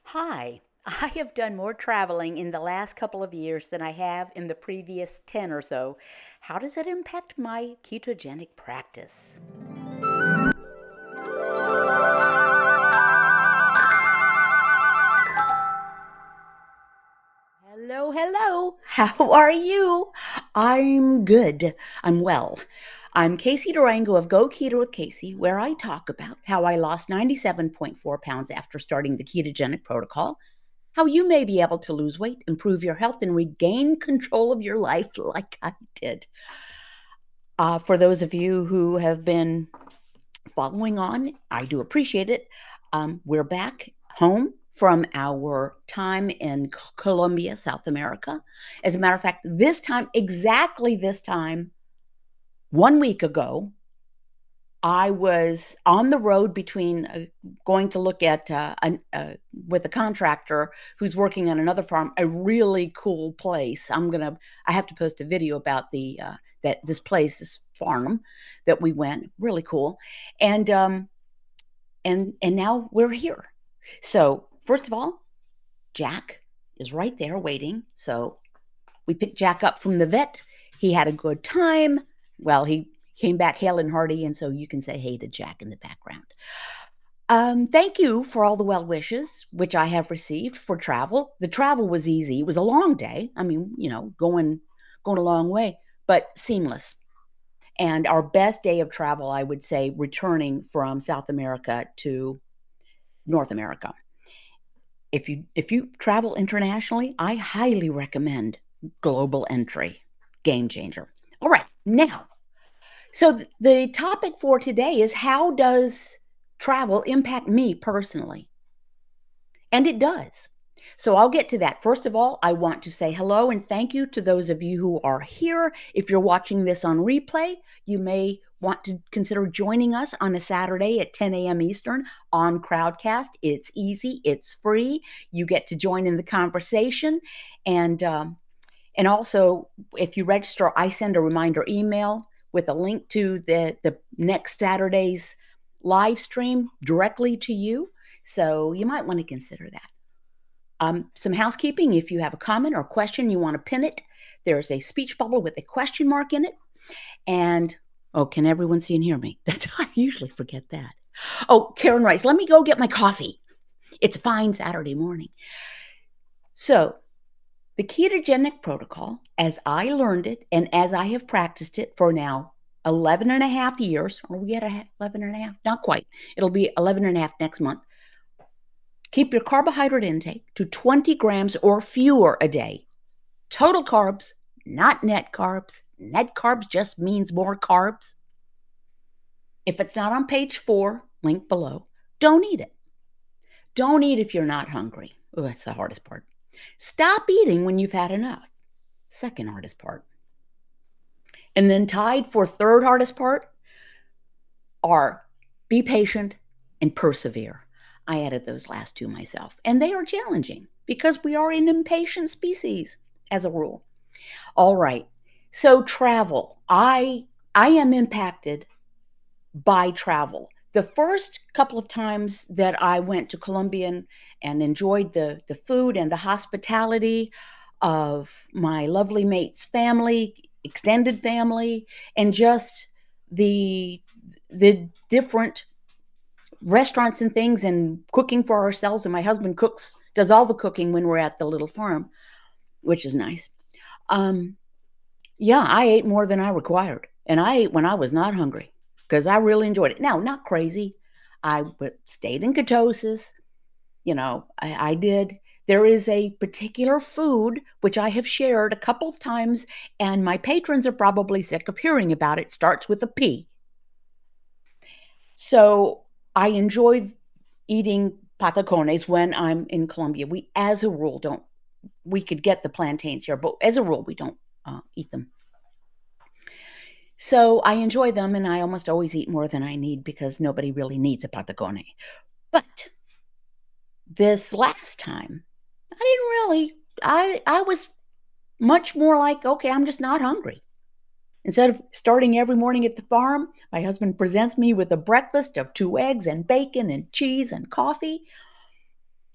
Hi, I have done more traveling in the last couple of years than I have in the previous 10 or so. How does it impact my ketogenic practice? Hello, hello. How are you? I'm good. I'm well. I'm Casey Durango of Go Keto with Casey, where I talk about how I lost 97.4 pounds after starting the ketogenic protocol, how you may be able to lose weight, improve your health, and regain control of your life like I did. For those of you who have been following on, I do appreciate it. We're back home from our time in Colombia, South America. As a matter of fact, this time, exactly this time, 1 week ago, I was on the road between going to look at with a contractor who's working on another farm, a really cool place. I have to post a video about this place, this farm that we went. Really cool, and and now we're here. So first of all, Jack is right there waiting. So we picked Jack up from the vet. He had a good time. Well, he came back hale and hearty, and so you can say hey to Jack in the background. Thank you for all the well wishes, which I have received for travel. The travel was easy. It was a long day. I mean, going a long way, but seamless. And our best day of travel, I would say, returning from South America to North America. If you travel internationally, I highly recommend Global Entry. Game changer. All right, now, so the topic for today is how does travel impact me personally? And it does. So I'll get to that. First of all, I want to say hello and thank you to those of you who are here. If you're watching this on replay, you may want to consider joining us on a Saturday at 10 a.m. Eastern on Crowdcast. It's easy, it's free. You get to join in the conversation. And also, if you register, I send a reminder email with a link to the next Saturday's live stream directly to you. So you might want to consider that. Some housekeeping. If you have a comment or question, you want to pin it. There's a speech bubble with a question mark in it. And, oh, can everyone see and hear me? I usually forget that. Oh, Karen writes, let me go get my coffee. It's a fine Saturday morning. So, the ketogenic protocol, as I learned it and as I have practiced it for now 11 and a half years, are we at 11 and a half? Not quite. It'll be 11 and a half next month. Keep your carbohydrate intake to 20 grams or fewer a day. Total carbs, not net carbs. Net carbs just means more carbs. If it's not on page 4, link below, don't eat it. Don't eat if you're not hungry. Oh, that's the hardest part. Stop eating when you've had enough. Second hardest part. And then tied for third hardest part are be patient and persevere. I added those last two myself. And they are challenging because we are an impatient species as a rule. All right. So travel. I am impacted by travel. The first couple of times that I went to Colombia and enjoyed the food and the hospitality of my lovely mate's family, extended family, and just the the different restaurants and things and cooking for ourselves. And my husband does all the cooking when we're at the little farm, which is nice. Um, yeah, I ate more than I required, and I ate when I was not hungry because I really enjoyed it. Now, not crazy. Stayed in ketosis. I did. There is a particular food which I have shared a couple of times, and my patrons are probably sick of hearing about it. Starts with a P. So I enjoy eating patacones when I'm in Colombia. We, as a rule, don't. We could get the plantains here, but as a rule, we don't eat them. So I enjoy them, and I almost always eat more than I need because nobody really needs a patacone. But this last time, I didn't really. I was much more like, okay, I'm just not hungry. Instead of starting every morning at the farm, my husband presents me with a breakfast of 2 eggs and bacon and cheese and coffee.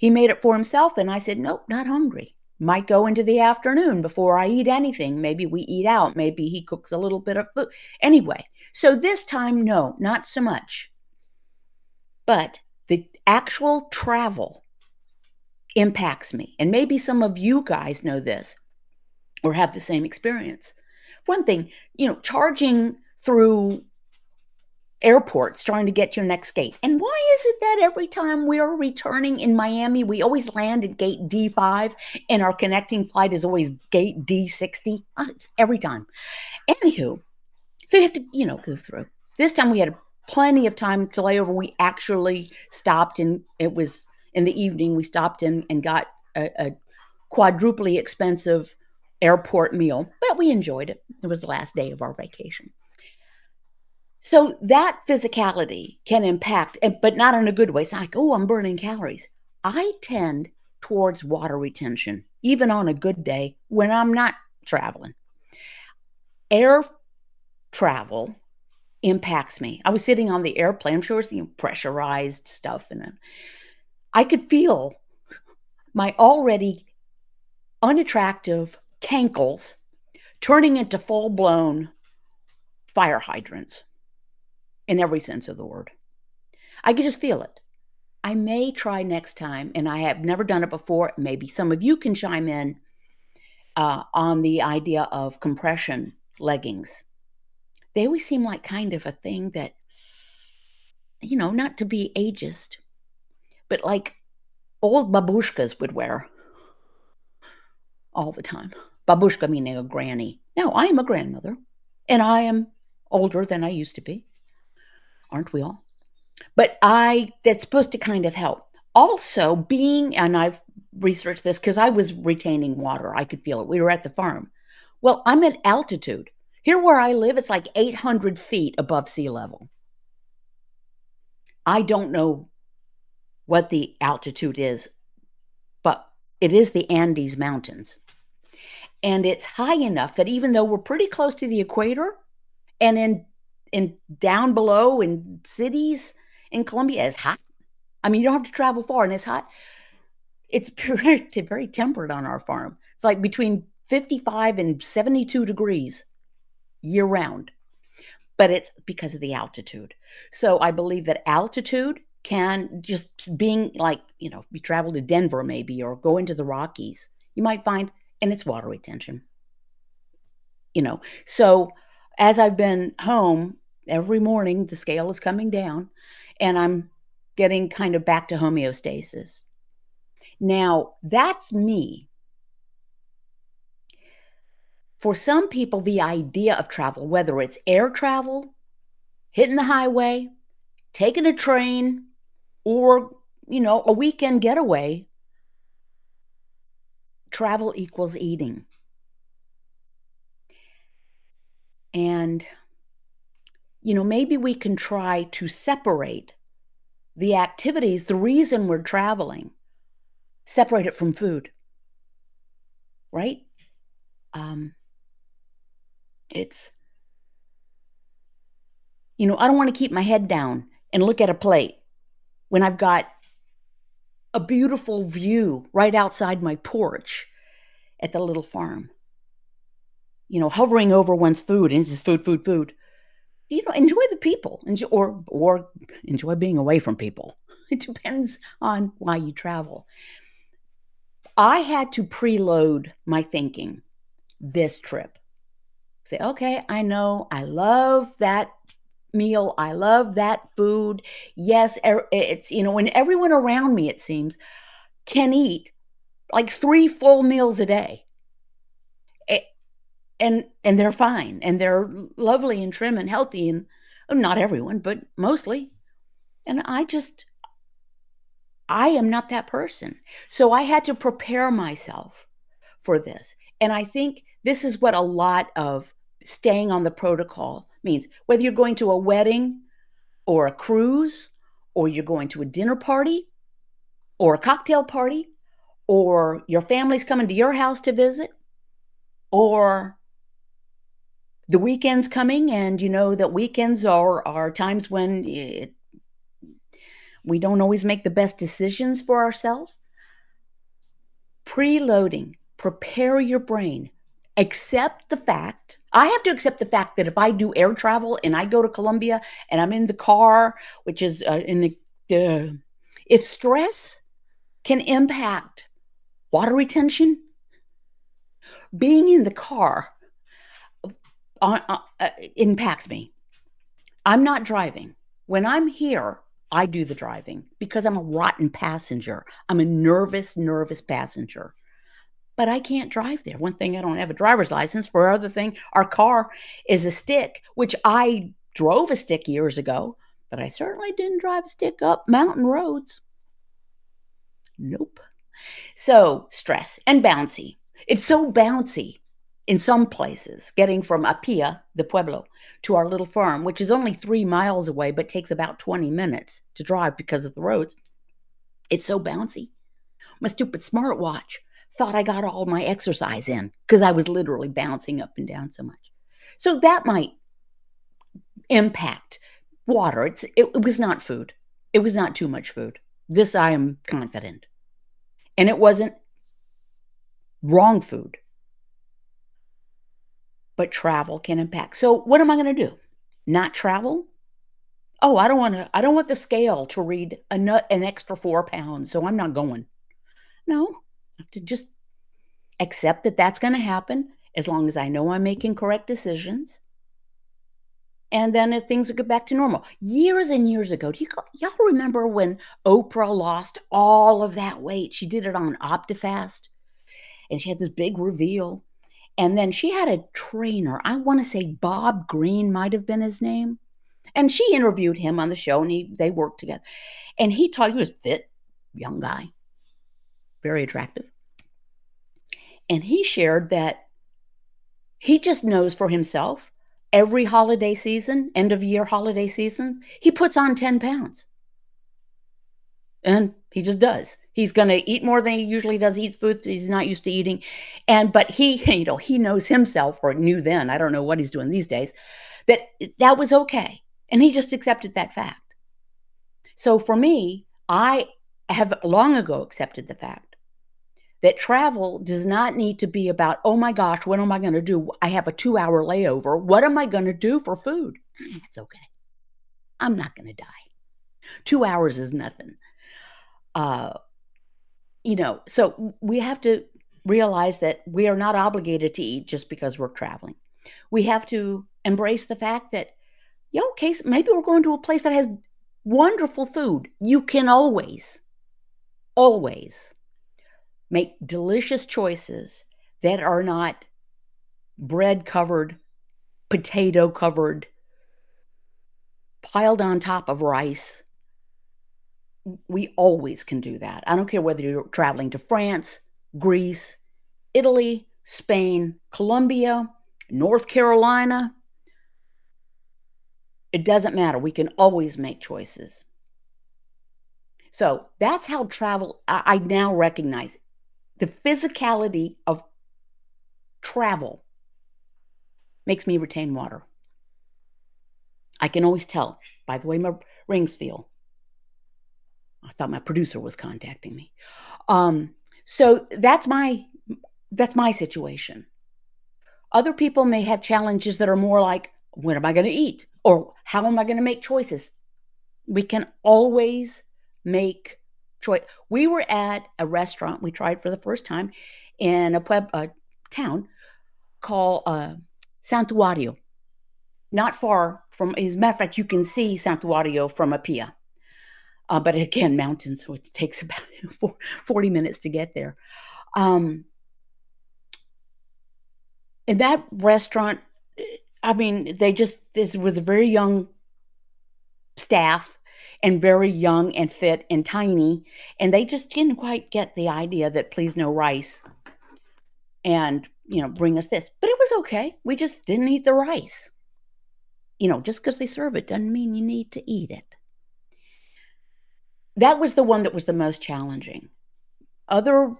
He made it for himself, and I said, "Nope, not hungry." Might go into the afternoon before I eat anything. Maybe we eat out. Maybe he cooks a little bit of food. Anyway, so this time, no, not so much. But the actual travel impacts me. And maybe some of you guys know this or have the same experience. One thing, charging through airports trying to get to your next gate. And why is it that every time we are returning in Miami, we always land at gate D5 and our connecting flight is always gate D60? It's every time. Anywho, so you have to, go through. This time we had plenty of time to lay over. We actually stopped, and it was in the evening. We stopped in and got a quadruply expensive airport meal, but we enjoyed it. It was the last day of our vacation. So that physicality can impact, but not in a good way. It's not like, oh, I'm burning calories. I tend towards water retention, even on a good day when I'm not traveling. Air travel impacts me. I was sitting on the airplane. I'm sure it's pressurized stuff, and I could feel my already unattractive cankles turning into full-blown fire hydrants in every sense of the word. I could just feel it. I may try next time, and I have never done it before. Maybe some of you can chime in on the idea of compression leggings. They always seem like kind of a thing that, not to be ageist, but like old babushkas would wear all the time. Babushka meaning a granny. Now, I am a grandmother, and I am older than I used to be. Aren't we all? But that's supposed to kind of help. Also, and I've researched this because I was retaining water. I could feel it. We were at the farm. Well, I'm at altitude. Here where I live, it's like 800 feet above sea level. I don't know what the altitude is, but it is the Andes Mountains. And it's high enough that even though we're pretty close to the equator, and in down below in cities in Colombia, it's hot. I mean, you don't have to travel far, and it's hot. It's very temperate on our farm. It's like between 55 and 72 degrees year round, but it's because of the altitude. So I believe that altitude can just being like, you travel to Denver maybe or go into the Rockies, you might find, and it's water retention. So as I've been home every morning, the scale is coming down and I'm getting kind of back to homeostasis. Now, that's me. For some people, the idea of travel, whether it's air travel, hitting the highway, taking a train, or, a weekend getaway, travel equals eating. And, maybe we can try to separate the activities, the reason we're traveling, separate it from food, right? It's, I don't want to keep my head down and look at a plate when I've got a beautiful view right outside my porch at the little farm. Hovering over one's food and it's just food, food, food. Enjoy the people, or enjoy being away from people. It depends on why you travel. I had to preload my thinking this trip. Say, okay, I know I love that meal. I love that food. Yes, it's, when everyone around me, it seems, can eat like 3 full meals a day. And they're fine, and they're lovely and trim and healthy, and not everyone, but mostly. And I am not that person. So I had to prepare myself for this. And I think this is what a lot of staying on the protocol means. Whether you're going to a wedding or a cruise, or you're going to a dinner party or a cocktail party, or your family's coming to your house to visit, or the weekend's coming, and that weekends are times when we don't always make the best decisions for ourselves. Preloading, prepare your brain. Accept the fact. I have to accept the fact that if I do air travel and I go to Colombia and I'm in the car, which is if stress can impact water retention, being in the car impacts me. I'm not driving. When I'm here, I do the driving because I'm a rotten passenger. I'm a nervous passenger. But I can't drive there. One thing, I don't have a driver's license. For other thing, our car is a stick, which I drove a stick years ago, but I certainly didn't drive a stick up mountain roads. Nope. So stress and bouncy. It's so bouncy in some places, getting from Apia, the pueblo, to our little farm, which is only 3 miles away, but takes about 20 minutes to drive because of the roads. It's so bouncy. My stupid smartwatch thought I got all my exercise in because I was literally bouncing up and down so much. So that might impact water. It was not food. It was not too much food. This I am confident. And it wasn't wrong food. But travel can impact. So what am I going to do? Not travel? Oh, I don't want the scale to read an extra 4 pounds, so I'm not going. No, I have to just accept that that's going to happen as long as I know I'm making correct decisions. And then if things will get back to normal. Years and years ago, y'all remember when Oprah lost all of that weight? She did it on OptiFast, and she had this big reveal. And then she had a trainer. I want to say Bob Green might have been his name. And she interviewed him on the show, and they worked together. And he was fit, young guy, very attractive. And he shared that he just knows for himself every holiday season, end of year holiday seasons, he puts on 10 pounds. And he just does. He's going to eat more than he usually does. He eats food he's not used to eating. But he, he knows himself, or knew then, I don't know what he's doing these days, that was okay. And he just accepted that fact. So for me, I have long ago accepted the fact that travel does not need to be about, oh my gosh, what am I going to do? I have a 2-hour layover. What am I going to do for food? It's okay. I'm not going to die. 2 hours is nothing. So we have to realize that we are not obligated to eat just because we're traveling. We have to embrace the fact that, maybe we're going to a place that has wonderful food. You can always make delicious choices that are not bread covered, potato covered, piled on top of rice. We always can do that. I don't care whether you're traveling to France, Greece, Italy, Spain, Colombia, North Carolina. It doesn't matter. We can always make choices. So that's how travel, I now recognize the physicality of travel makes me retain water. I can always tell by the way my rings feel. I thought my producer was contacting me. So that's my situation. Other people may have challenges that are more like, when am I going to eat? Or how am I going to make choices? We can always make choice. We were at a restaurant we tried for the first time in a town called Santuario. Not far from, as a matter of fact, you can see Santuario from Apia. But again, mountains, so it takes about 40 minutes to get there. In that restaurant, this was a very young staff, and very young and fit and tiny, and they just didn't quite get the idea that please no rice, and bring us this. But it was okay. We just didn't eat the rice. Just because they serve it doesn't mean you need to eat it. That was the one that was the most challenging. Other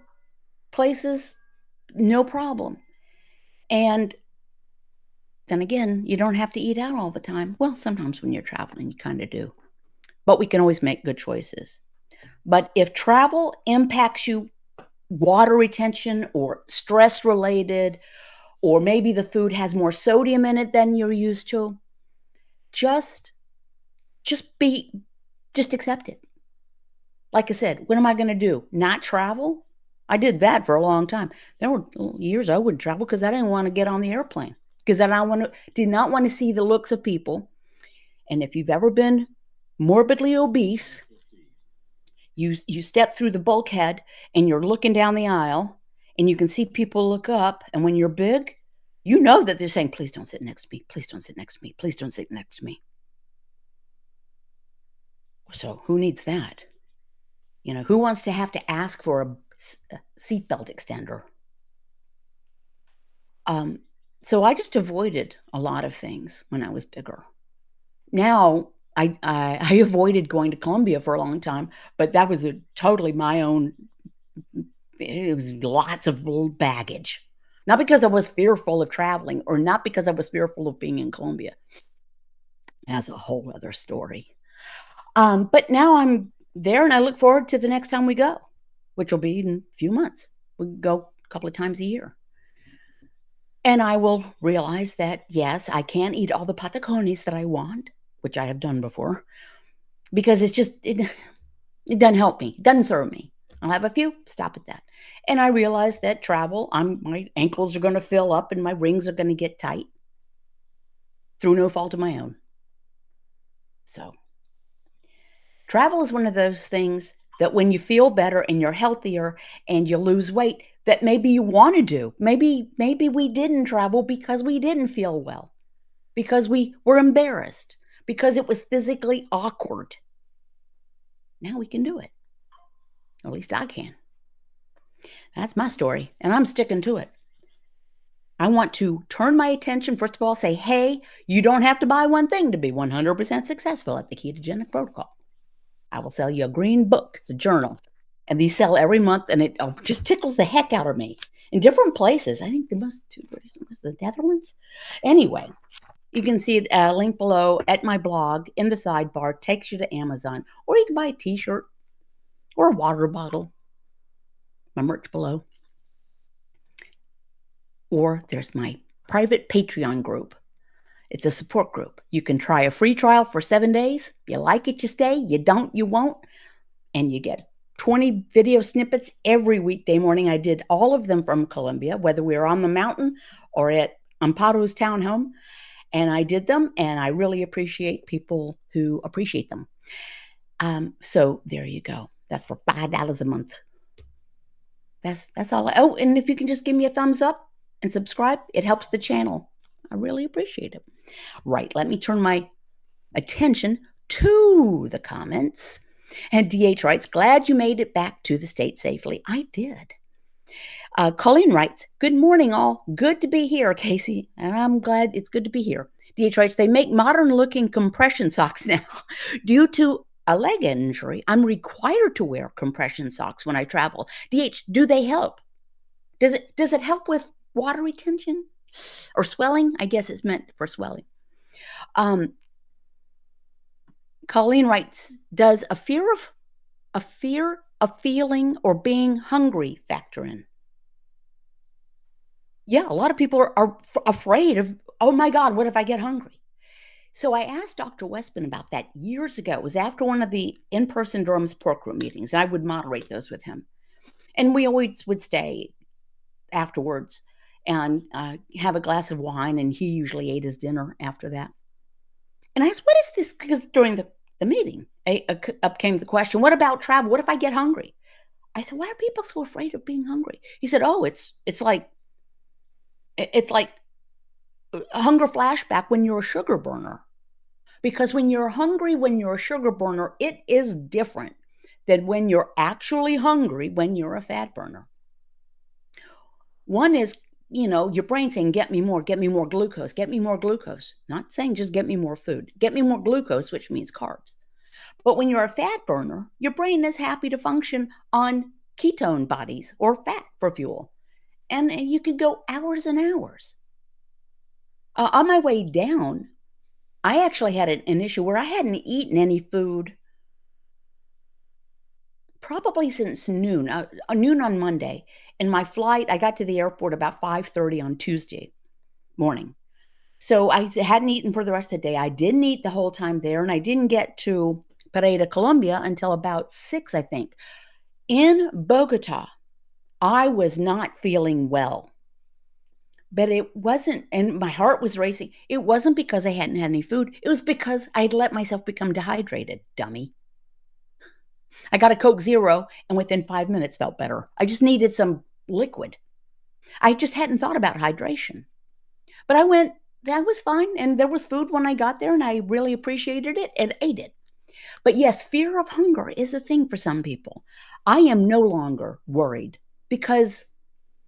places, no problem. And then again, you don't have to eat out all the time. Well, sometimes when you're traveling, you kind of do. But we can always make good choices. But if travel impacts you water retention or stress related, or maybe the food has more sodium in it than you're used to, just just be just accept it. Like I said, what am I gonna do? Not travel? I did that for a long time. There were years I wouldn't travel because I didn't wanna get on the airplane, because I don't wanna did not wanna see the looks of people, and if you've ever been morbidly obese, you step through the bulkhead and you're looking down the aisle, and you can see people look up, and when you're big, you know that they're saying, "Please don't sit next to me. Please don't sit next to me. Please don't sit next to me." So, who needs that? Who wants to have to ask for a seatbelt extender? Um, so I just avoided a lot of things when I was bigger. Now, I avoided going to Colombia for a long time, but that was a totally my own. It was lots of little baggage. Not because I was fearful of traveling, or not because I was fearful of being in Colombia. That's a whole other story. But now I'm there, and I look forward to the next time we go, which will be in a few months. We go a couple of times a year. And I will realize that, yes, I can't eat all the patacones that I want, which I have done before, because it doesn't help me. It doesn't serve me. I'll have a few, stop at that. And I realize that travel, my ankles are going to fill up and my rings are going to get tight through no fault of my own. So travel is one of those things that when you feel better and you're healthier and you lose weight, that maybe you want to do. Maybe we didn't travel because we didn't feel well, because we were embarrassed, because it was physically awkward. Now we can do it. At least I can. That's my story, and I'm sticking to it. I want to turn my attention, first of all, say, hey, you don't have to buy one thing to be 100% successful at the ketogenic protocol. I will sell you a green book. It's a journal. And these sell every month, and it just tickles the heck out of me in different places. I think the most was the Netherlands. Anyway, you can see a link below at my blog in the sidebar, takes you to Amazon, or you can buy a t-shirt or a water bottle, my merch below. Or there's my private Patreon group. It's a support group. You can try a free trial for 7 days. You like it, you stay. You don't, you won't. And you get 20 video snippets every weekday morning. I did all of them from Colombia, whether we were on the mountain or at Amparo's townhome. And I did them, and I really appreciate people who appreciate them. So there you go. That's for $5 a month. That's all. Oh, and if you can just give me a thumbs up and subscribe, it helps the channel. I really appreciate it. Right, let me turn my attention to the comments. And DH writes, glad you made it back to the state safely. I did. Colleen writes, good morning, all. Good to be here, Casey. And I'm glad it's good to be here. DH writes, they make modern looking compression socks now. Due to a leg injury, I'm required to wear compression socks when I travel. DH, do they help? Does it help with water retention or swelling? I guess it's meant for swelling. Colleen writes, does a fear of feeling or being hungry factor in? Yeah, a lot of people are afraid of, oh my God, what if I get hungry? So I asked Dr. Westman about that years ago. It was after one of the in-person Durham support group meetings. I would moderate those with him. And we always would stay afterwards and have a glass of wine, and he usually ate his dinner after that. And I asked, what is this? Because during the meeting, up came the question, what about travel? What if I get hungry? I said, why are people so afraid of being hungry? He said, oh, it's like a hunger flashback when you're a sugar burner. Because when you're hungry, when you're a sugar burner, it is different than when you're actually hungry when you're a fat burner. One is, your brain saying, get me more glucose, get me more glucose. Not saying just get me more food, get me more glucose, which means carbs. But when you're a fat burner, your brain is happy to function on ketone bodies or fat for fuel. And you could go hours and hours. On my way down, I actually had an issue where I hadn't eaten any food probably since noon on Monday. And my flight, I got to the airport about 5:30 on Tuesday morning. So I hadn't eaten for the rest of the day. I didn't eat the whole time there, and I didn't get to Pereira, Colombia until about 6, I think. In Bogota, I was not feeling well, but it wasn't, and my heart was racing. It wasn't because I hadn't had any food. It was because I'd let myself become dehydrated, dummy. I got a Coke Zero, and within 5 minutes felt better. I just needed some liquid. I just hadn't thought about hydration. But I went, that was fine. And there was food when I got there, and I really appreciated it and ate it. But yes, fear of hunger is a thing for some people. I am no longer worried because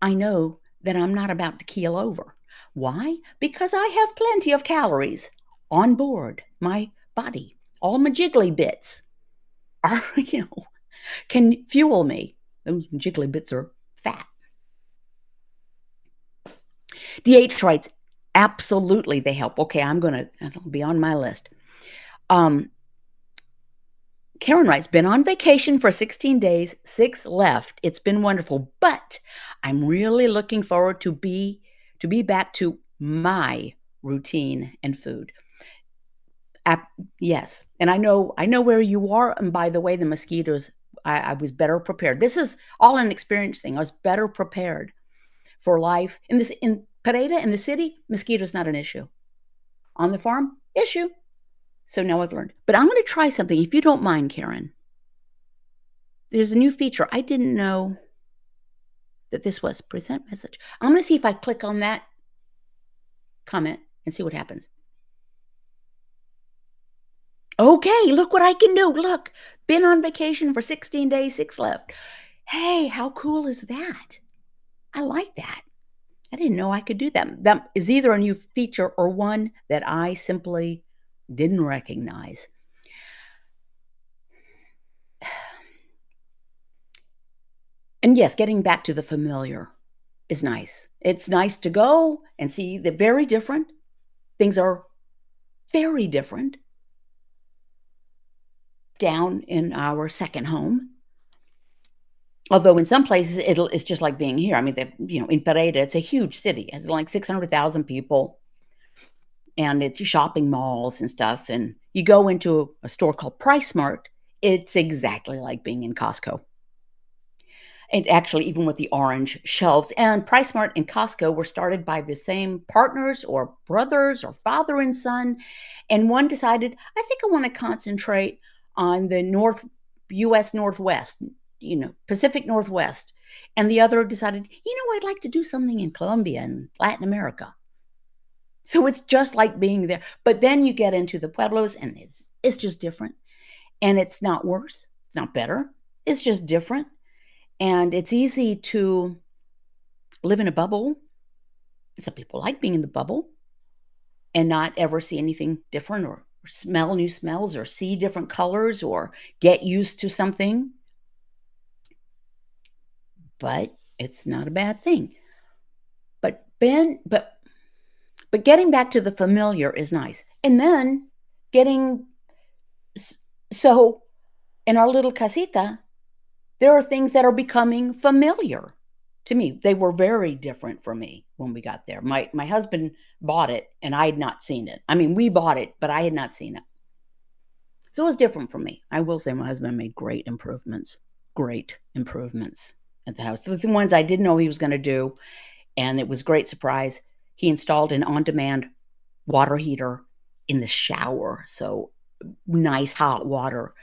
I know that I'm not about to keel over. Why? Because I have plenty of calories on board my body. All my jiggly bits are, can fuel me. Those jiggly bits are fat. DH writes, absolutely they help. Okay, it'll be on my list. Karen writes, been on vacation for 16 days, 6 left. It's been wonderful, but I'm really looking forward to be back to my routine and food. Yes, and I know where you are. And by the way, the mosquitoes, I was better prepared. This is all an experience thing. I was better prepared for life in Pereira, in the city. Mosquitoes not an issue. On the farm, issue. So now I've learned. But I'm going to try something, if you don't mind, Karen. There's a new feature. I didn't know that this was present message. I'm going to see if I click on that comment and see what happens. Okay, look what I can do. Look, been on vacation for 16 days, 6 left. Hey, how cool is that? I like that. I didn't know I could do that. That is either a new feature or one that I simply didn't recognize. And yes, getting back to the familiar is nice. It's nice to go and see they're very different. Things are very different down in our second home. Although in some places it's just like being here. I mean, in Pereira, it's a huge city. It's like 600,000 people, and it's shopping malls and stuff. And you go into a store called Price Smart, it's exactly like being in Costco. And actually, even with the orange shelves. And PriceSmart and Costco were started by the same partners or brothers or father and son. And one decided, I think I want to concentrate on the US Northwest, Pacific Northwest. And the other decided, I'd like to do something in Colombia and Latin America. So it's just like being there. But then you get into the pueblos, and it's just different. And it's not worse. It's not better. It's just different. And it's easy to live in a bubble. Some people like being in the bubble and not ever see anything different, or smell new smells, or see different colors, or get used to something. But it's not a bad thing. But getting back to the familiar is nice. And then so in our little casita, there are things that are becoming familiar to me. They were very different for me when we got there. My husband bought it, and I had not seen it. I mean, we bought it, but I had not seen it. So it was different for me. I will say my husband made great improvements at the house. The ones I didn't know he was going to do, and it was a great surprise. He installed an on-demand water heater in the shower. So nice hot water.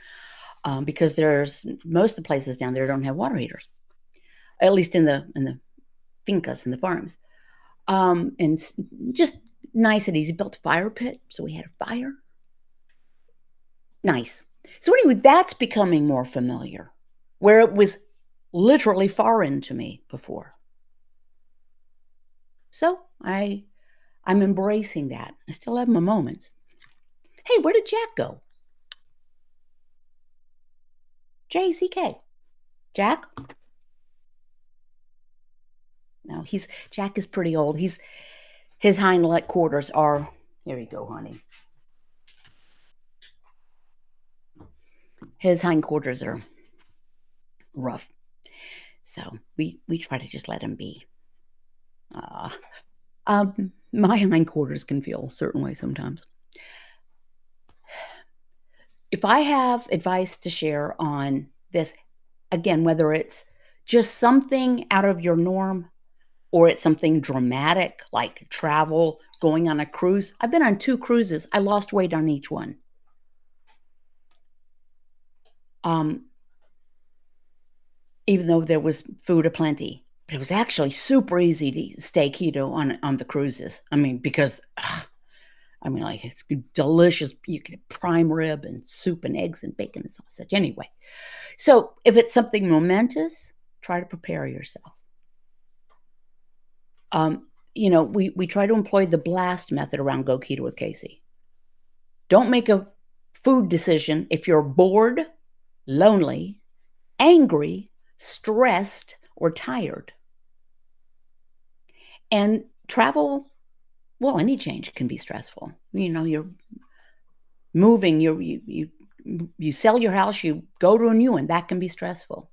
Because there's most of the places down there don't have water heaters, at least in the fincas and the farms. And just nice and easy. Built a fire pit, so we had a fire. Nice. So anyway, that's becoming more familiar, where it was literally foreign to me before. So I'm embracing that. I still have my moments. Hey, where did Jack go? JCK. Jack? No, Jack is pretty old. His hind leg quarters are, here you go, honey. His hindquarters are rough. So we try to just let him be. Uh, my hindquarters can feel a certain way sometimes. If I have advice to share on this, again, whether it's just something out of your norm or it's something dramatic like travel, going on a cruise. I've been on 2 cruises. I lost weight on each one. Um, Even though there was food aplenty. But it was actually super easy to stay keto on the cruises. I mean, because, like, it's delicious. You get prime rib and soup and eggs and bacon and sausage. Anyway, so if it's something momentous, try to prepare yourself. We try to employ the blast method around Go Keto with Casey. Don't make a food decision if you're bored, lonely, angry, stressed, or tired. And travel, well, any change can be stressful. You're moving, you sell your house, you go to a new one, that can be stressful.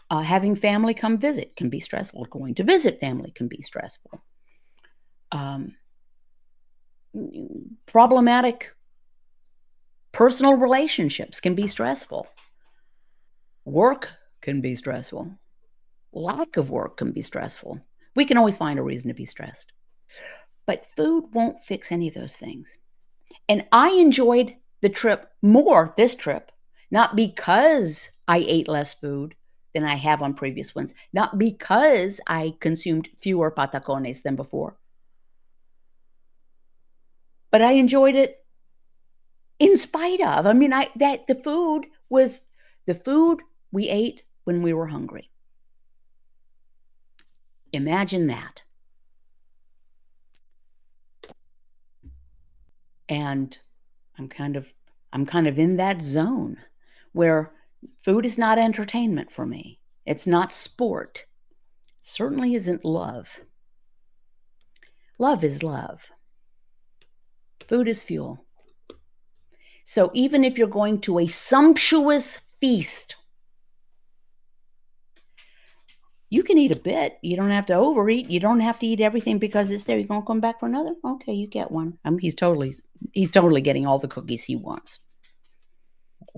Having family come visit can be stressful. Going to visit family can be stressful. Um, Problematic personal relationships can be stressful. Work can be stressful. Lack of work can be stressful. We can always find a reason to be stressed. But food won't fix any of those things. And I enjoyed the trip more this trip, not because I ate less food than I have on previous ones, not because I consumed fewer patacones than before, but I enjoyed it in spite of. I mean, I that the food was the food we ate when we were hungry. Imagine that. And I'm kind of I'm kind of in that zone where food is not entertainment for me. It's not sport. It certainly isn't love. Love is love. Food is fuel. So even if you're going to a sumptuous feast, you can eat a bit. You don't have to overeat. You don't have to eat everything because it's there. You're gonna come back for another? Okay, you get one. He's totally getting all the cookies he wants.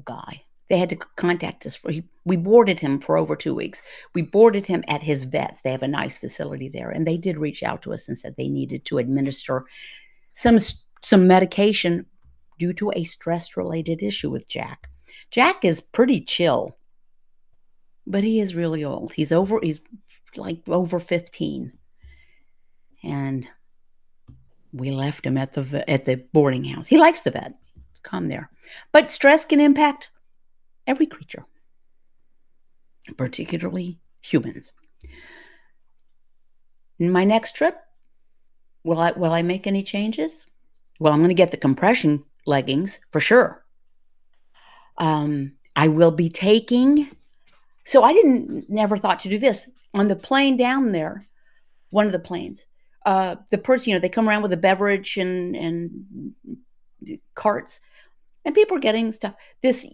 Guy. They had to contact us we boarded him for over 2 weeks. We boarded him at his vet's. They have a nice facility there, and they did reach out to us and said they needed to administer some medication due to a stress-related issue with Jack. Jack is pretty chill, but he is really old. He's like over 15. And we left him at the boarding house. He likes the vet. Come there. But stress can impact every creature, particularly humans. In my next trip, will I make any changes? Well, I'm going to get the compression leggings for sure. I will be taking. So I never thought to do this on the plane down there. One of the planes, the person, they come around with a beverage and carts, and people are getting stuff. This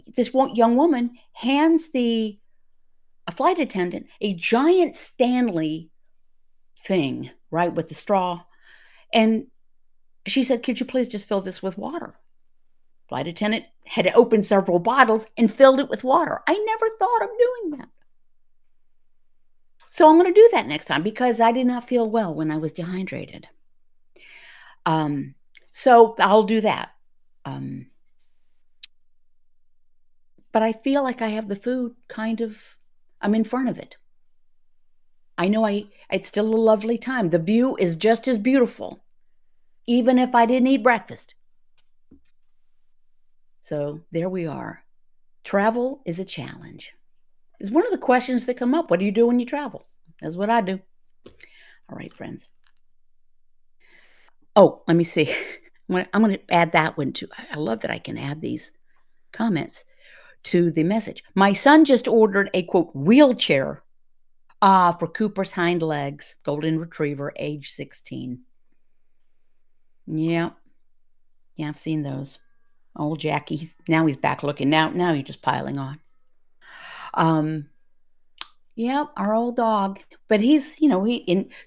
young woman hands a flight attendant a giant Stanley thing, right, with the straw. And she said, "Could you please just fill this with water?" Flight attendant had opened several bottles and filled it with water. I never thought of doing that. So I'm going to do that next time because I did not feel well when I was dehydrated. So I'll do that. But I feel like I have the food I'm in front of it. I know it's still a lovely time. The view is just as beautiful, even if I didn't eat breakfast. So there we are. Travel is a challenge. It's one of the questions that come up. What do you do when you travel? That's what I do. All right, friends. Oh, let me see. I'm going to add that one too. I love that I can add these comments to the message. My son just ordered a, quote, wheelchair for Cooper's hind legs, golden retriever, age 16. Yeah. Yeah, I've seen those. Old Jackie, now he's back looking. Now you're just piling on. Yep, our old dog. But he's,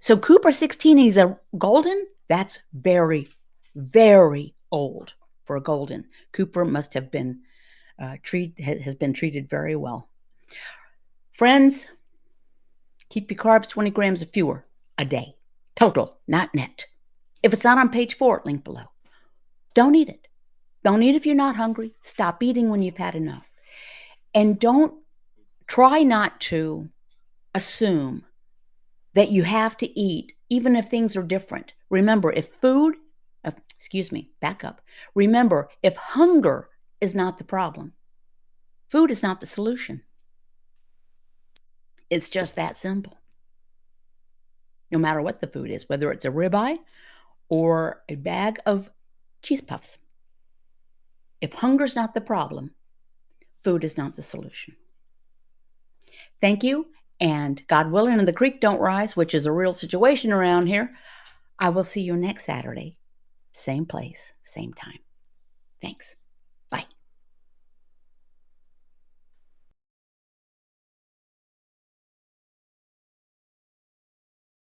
so Cooper 16, he's a golden. That's very, very old for a golden. Cooper must have been has been treated very well. Friends, keep your carbs 20 grams or fewer a day. Total, not net. If it's not on page 4, link below. Don't eat it. Don't eat if you're not hungry. Stop eating when you've had enough. And don't try not to assume that you have to eat, even if things are different. Remember, back up. Remember, if hunger is not the problem, food is not the solution. It's just that simple. No matter what the food is, whether it's a ribeye or a bag of cheese puffs. If hunger's not the problem, food is not the solution. Thank you, and God willing and the creek don't rise, which is a real situation around here, I will see you next Saturday. Same place, same time. Thanks.